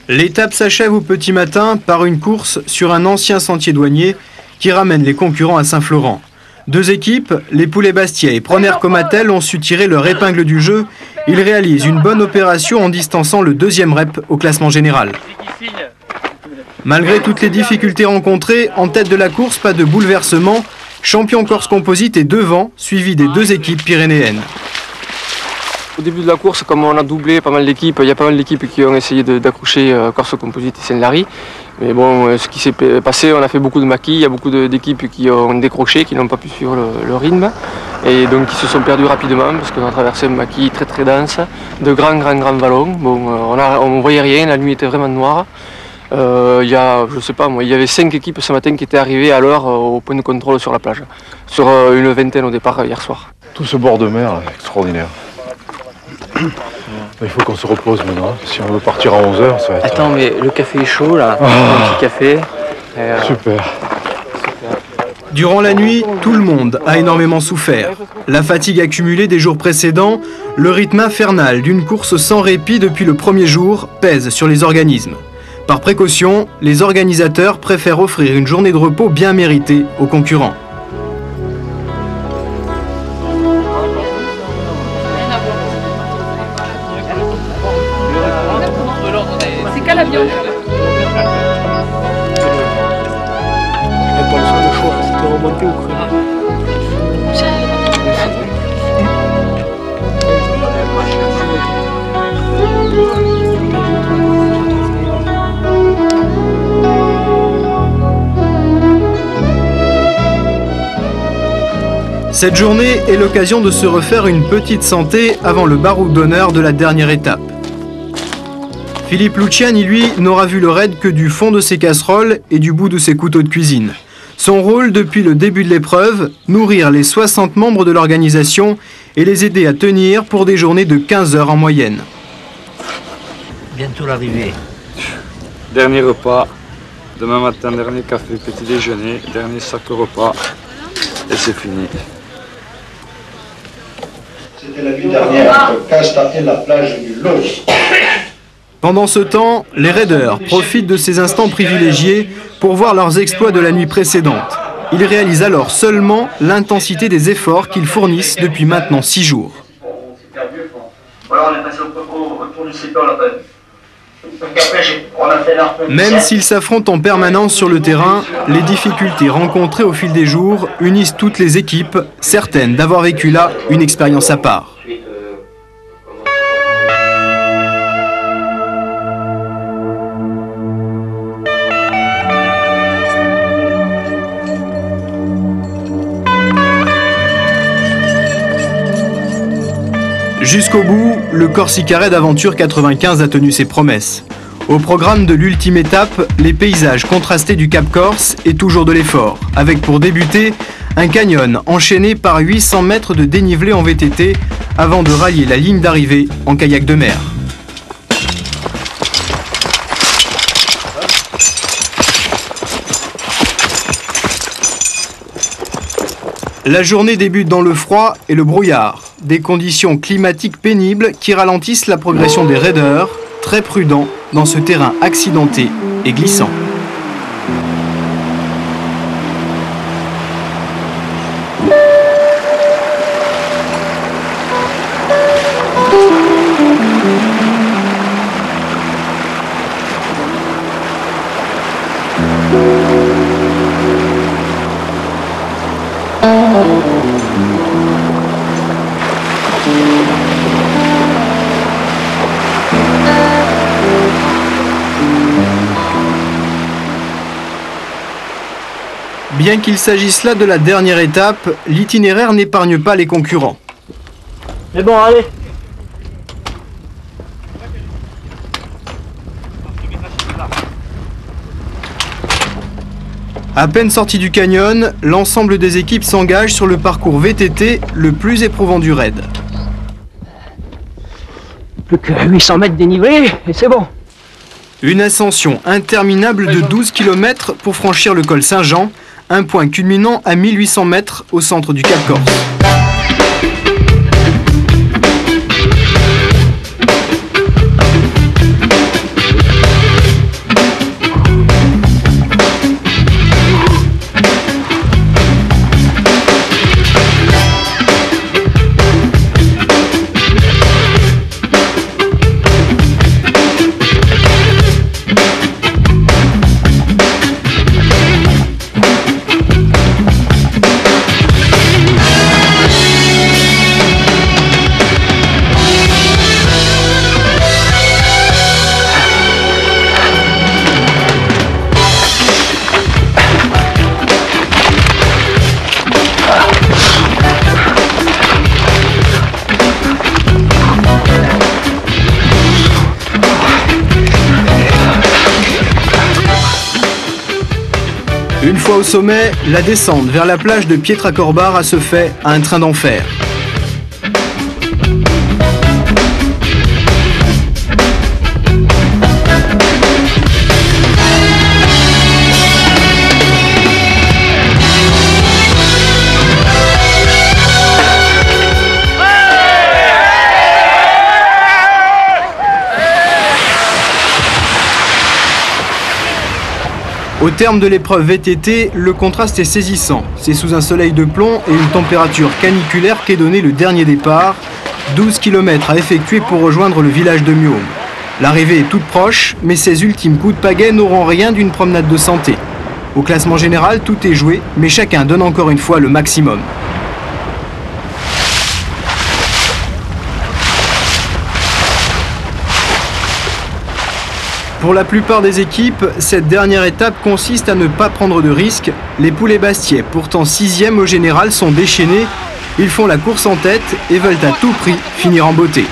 L'étape s'achève au petit matin par une course sur un ancien sentier douanier qui ramène les concurrents à Saint-Florent. Deux équipes, les Poulets Bastia et Proner Comatel, ont su tirer leur épingle du jeu. Ils réalisent une bonne opération en distançant le deuxième rep au classement général. Malgré toutes les difficultés rencontrées, en tête de la course, pas de bouleversement. Champion Corse Composite est devant, suivi des deux équipes pyrénéennes. Au début de la course, comme on a doublé pas mal d'équipes, il y a pas mal d'équipes qui ont essayé d'accrocher Corse Composite et Saint-Lary. Mais bon, ce qui s'est passé, on a fait beaucoup de maquis, il y a beaucoup d'équipes qui ont décroché, qui n'ont pas pu suivre le rythme. Et donc qui se sont perdus rapidement parce qu'on a traversé un maquis très très dense, de grands vallons. Bon, on ne voyait rien, la nuit était vraiment noire. Il y a, je sais pas moi, il y avait 5 équipes ce matin qui étaient arrivées à l'heure au point de contrôle sur la plage. Sur une vingtaine au départ hier soir. Tout ce bord de mer, extraordinaire. Il faut qu'on se repose maintenant. Si on veut partir à 11h, ça va être... Attends, mais le café est chaud là. Un petit café. Super. Durant la nuit, tout le monde a énormément souffert. La fatigue accumulée des jours précédents, le rythme infernal d'une course sans répit depuis le premier jour pèse sur les organismes. Par précaution, les organisateurs préfèrent offrir une journée de repos bien méritée aux concurrents. C'est qu'à l'avion. C'était remonté au creux. Cette journée est l'occasion de se refaire une petite santé avant le baroud d'honneur de la dernière étape. Philippe Luciani, lui, n'aura vu le raid que du fond de ses casseroles et du bout de ses couteaux de cuisine. Son rôle depuis le début de l'épreuve, nourrir les 60 membres de l'organisation et les aider à tenir pour des journées de 15 heures en moyenne. Bientôt l'arrivée. Dernier repas, demain matin, dernier café, petit déjeuner, dernier sac repas, et c'est fini. C'était la nuit dernière entre Casta et la plage du Los. Pendant ce temps, les raiders profitent de ces instants privilégiés pour voir leurs exploits de la nuit précédente. Ils réalisent alors seulement l'intensité des efforts qu'ils fournissent depuis maintenant 6 jours. Voilà, on est passé au tour du CP, Même s'ils s'affrontent en permanence sur le terrain, les difficultés rencontrées au fil des jours unissent toutes les équipes, certaines d'avoir vécu là une expérience à part. Jusqu'au bout, le Corsica Raid Aventure 95 a tenu ses promesses. Au programme de l'ultime étape, les paysages contrastés du Cap Corse et toujours de l'effort, avec pour débuter un canyon enchaîné par 800 mètres de dénivelé en VTT avant de rallier la ligne d'arrivée en kayak de mer. La journée débute dans le froid et le brouillard, des conditions climatiques pénibles qui ralentissent la progression des raiders, très prudents dans ce terrain accidenté et glissant. Bien qu'il s'agisse là de la dernière étape, l'itinéraire n'épargne pas les concurrents. Mais bon, allez. À peine sorti du canyon, l'ensemble des équipes s'engage sur le parcours VTT le plus éprouvant du raid. Plus que 800 mètres dénivelé et c'est bon. Une ascension interminable de 12 km pour franchir le col Saint-Jean, un point culminant à 1800 mètres au centre du Cap Corse. Une fois au sommet, la descente vers la plage de Pietracorbar se fait à un train d'enfer. Au terme de l'épreuve VTT, le contraste est saisissant. C'est sous un soleil de plomb et une température caniculaire qu'est donné le dernier départ. 12 km à effectuer pour rejoindre le village de Muom. L'arrivée est toute proche, mais ces ultimes coups de pagaie n'auront rien d'une promenade de santé. Au classement général, tout est joué, mais chacun donne encore une fois le maximum. Pour la plupart des équipes, cette dernière étape consiste à ne pas prendre de risques. Les Poulets Bastiais, pourtant 6e au général, sont déchaînés. Ils font la course en tête et veulent à tout prix finir en beauté.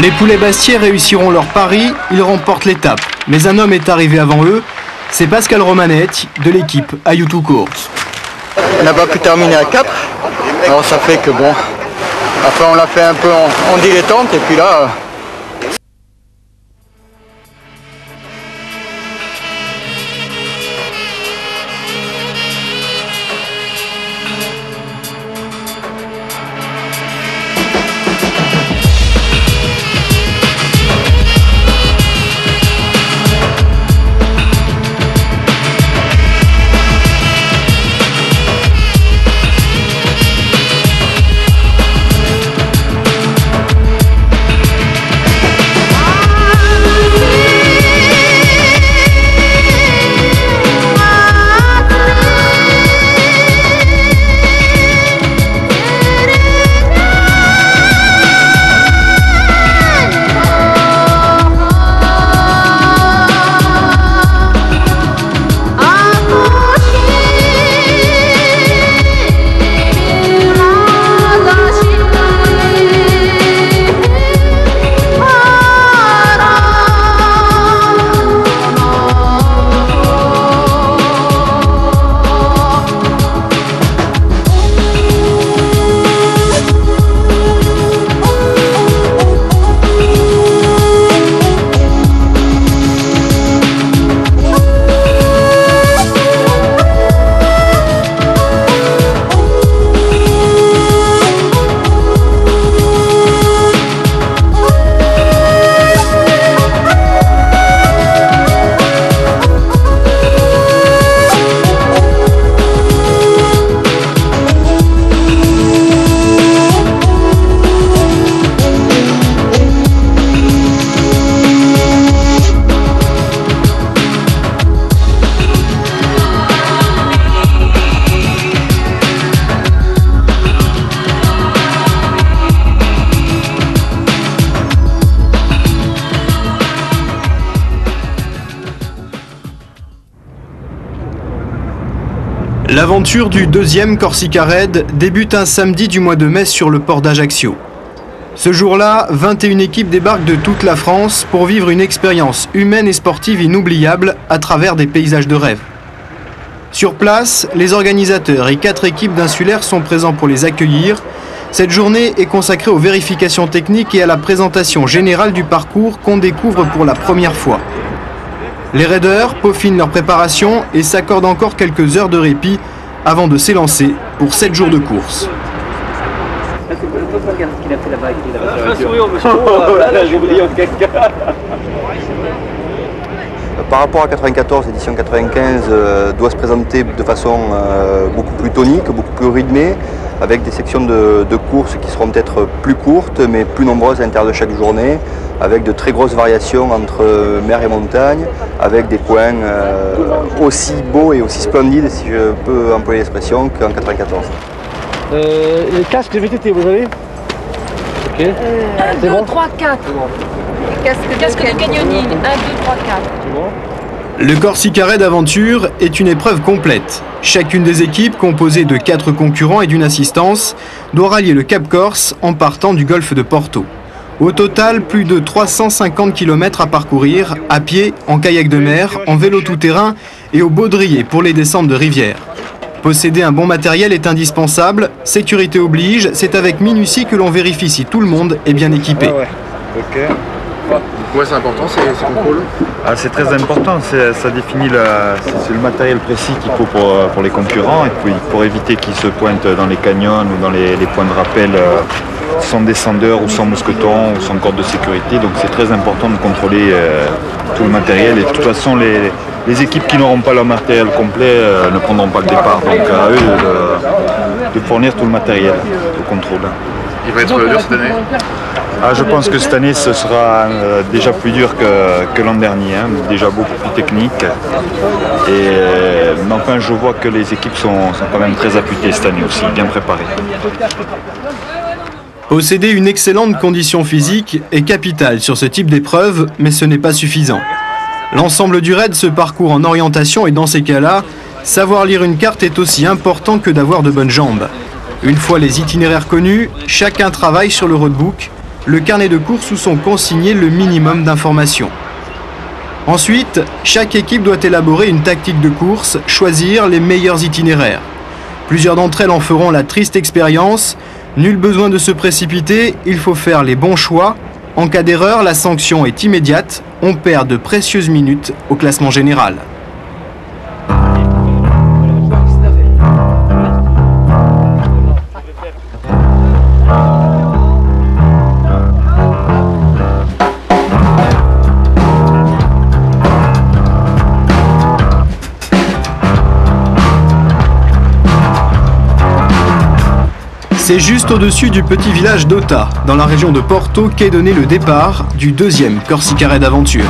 Les poulets bastiais réussiront leur pari, ils remportent l'étape. Mais un homme est arrivé avant eux, c'est Pascal Romanetti de l'équipe Ayutu Course. On n'a pas pu terminer à 4, alors ça fait que bon, après on l'a fait un peu en dilettante et puis là... L'aventure du deuxième Corsica Raid débute un samedi du mois de mai sur le port d'Ajaccio. Ce jour-là, 21 équipes débarquent de toute la France pour vivre une expérience humaine et sportive inoubliable à travers des paysages de rêve. Sur place, les organisateurs et 4 équipes d'insulaires sont présents pour les accueillir. Cette journée est consacrée aux vérifications techniques et à la présentation générale du parcours qu'on découvre pour la première fois. Les raiders peaufinent leur préparation et s'accordent encore quelques heures de répit avant de s'élancer pour 7 jours de course. Par rapport à 94, l'édition 95 doit se présenter de façon beaucoup plus tonique, beaucoup plus rythmée, avec des sections de courses qui seront peut-être plus courtes mais plus nombreuses à l'intérieur de chaque journée, avec de très grosses variations entre mer et montagne, avec des points aussi beaux et aussi splendides, si je peux employer l'expression, qu'en 94. Les casques de VTT, vous avez? Ok. 1, 2, 3, 4. Casque de canyoning. 1, 2, 3, 4. Le Corsica Raid Aventure est une épreuve complète. Chacune des équipes, composée de 4 concurrents et d'une assistance, doit rallier le Cap Corse en partant du golfe de Porto. Au total, plus de 350 km à parcourir, à pied, en kayak de mer, en vélo tout-terrain et au baudrier pour les descentes de rivière. Posséder un bon matériel est indispensable, sécurité oblige, c'est avec minutie que l'on vérifie si tout le monde est bien équipé. Ok. Ouais, c'est important, c'est contrôle. C'est très important, ça définit c'est le matériel précis qu'il faut pour les concurrents et puis pour éviter qu'ils se pointent dans les canyons ou dans les points de rappel sans descendeur ou sans mousqueton ou sans corde de sécurité. Donc c'est très important de contrôler tout le matériel et de toute façon les équipes qui n'auront pas leur matériel complet ne prendront pas le départ. Donc à eux de fournir tout le matériel au contrôle. Il va être dur cette année? Je pense que cette année ce sera déjà plus dur que l'an dernier, déjà beaucoup plus technique. Mais enfin je vois que les équipes sont quand même très affûtées cette année aussi, bien préparées. Posséder une excellente condition physique est capital sur ce type d'épreuve, mais ce n'est pas suffisant. L'ensemble du raid se parcourt en orientation et dans ces cas-là, savoir lire une carte est aussi important que d'avoir de bonnes jambes. Une fois les itinéraires connus, chacun travaille sur le roadbook le carnet de course où sont consignés le minimum d'informations. Ensuite, chaque équipe doit élaborer une tactique de course, choisir les meilleurs itinéraires. Plusieurs d'entre elles en feront la triste expérience. Nul besoin de se précipiter, il faut faire les bons choix. En cas d'erreur, la sanction est immédiate. On perd de précieuses minutes au classement général. C'est juste au-dessus du petit village d'Ota, dans la région de Porto, qu'est donné le départ du deuxième Corsica Raid Aventure.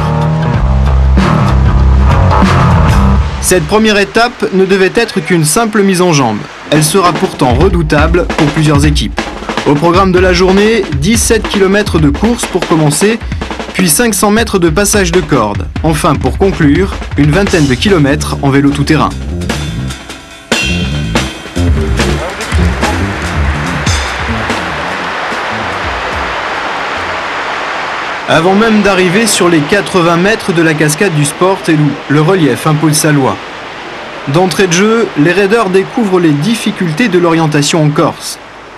Cette première étape ne devait être qu'une simple mise en jambe. Elle sera pourtant redoutable pour plusieurs équipes. Au programme de la journée, 17 km de course pour commencer, puis 500 mètres de passage de corde. Enfin, pour conclure, une vingtaine de kilomètres en vélo tout-terrain. Avant même d'arriver sur les 80 mètres de la cascade du Sportello, le relief impose sa loi. D'entrée de jeu, les raiders découvrent les difficultés de l'orientation en Corse.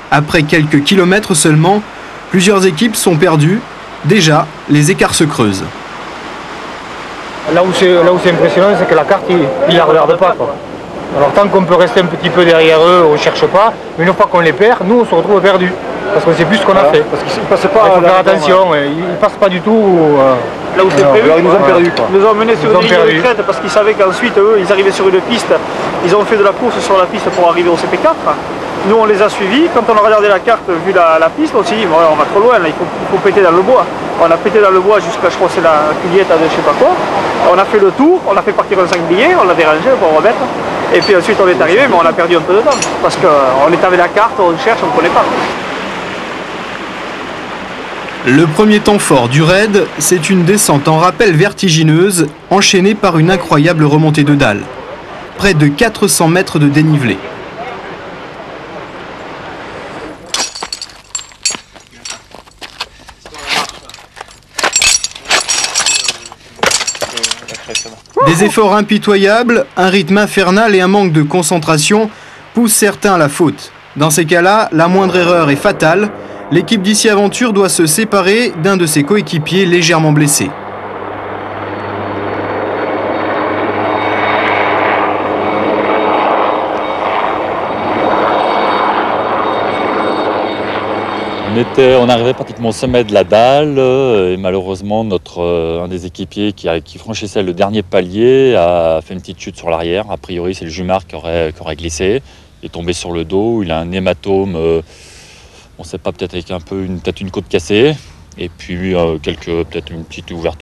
Après quelques kilomètres seulement, plusieurs équipes sont perdues. Déjà, les écarts se creusent. Là où c'est impressionnant, c'est que la carte, ils ne la regardent pas, quoi. Alors tant qu'on peut rester un petit peu derrière eux, on ne cherche pas. Mais une fois qu'on les perd, nous on se retrouve perdus. Parce qu'on ne sait plus ce qu'on a fait. Parce qu'ils passent pas. Il faut faire attention, ils ne passent pas du tout. Là où c'est prévu. Alors ils nous ont perdus. Ils nous ont menés sur une ligne de crête parce qu'ils savaient qu'ensuite, eux, ils arrivaient sur une piste. Ils ont fait de la course sur la piste pour arriver au CP4. Nous, on les a suivis. Quand on a regardé la carte, vu la piste, on s'est dit, on va trop loin, là, il faut péter dans le bois. On a pété dans le bois jusqu'à, je crois, c'est la culiette de je sais pas quoi. On a fait le tour, on a fait partir un 5 billets, on l'a dérangé pour remettre. Et puis ensuite, on est arrivé, mais on a perdu un peu de temps. Parce qu'on est avec la carte, on cherche, on ne connaît pas. Le premier temps fort du raid, c'est une descente en rappel vertigineuse, enchaînée par une incroyable remontée de dalles. Près de 400 mètres de dénivelé. Des efforts impitoyables, un rythme infernal et un manque de concentration poussent certains à la faute. Dans ces cas-là, la moindre erreur est fatale. L'équipe d'Ici Aventure doit se séparer d'un de ses coéquipiers légèrement blessé. On arrivait pratiquement au sommet de la dalle et malheureusement un des équipiers qui franchissait le dernier palier a fait une petite chute sur l'arrière. A priori c'est le jumard qui aurait glissé. Il est tombé sur le dos, il a un hématome, on ne sait pas, peut-être avec peut-être une côte cassée et puis peut-être une petite ouverture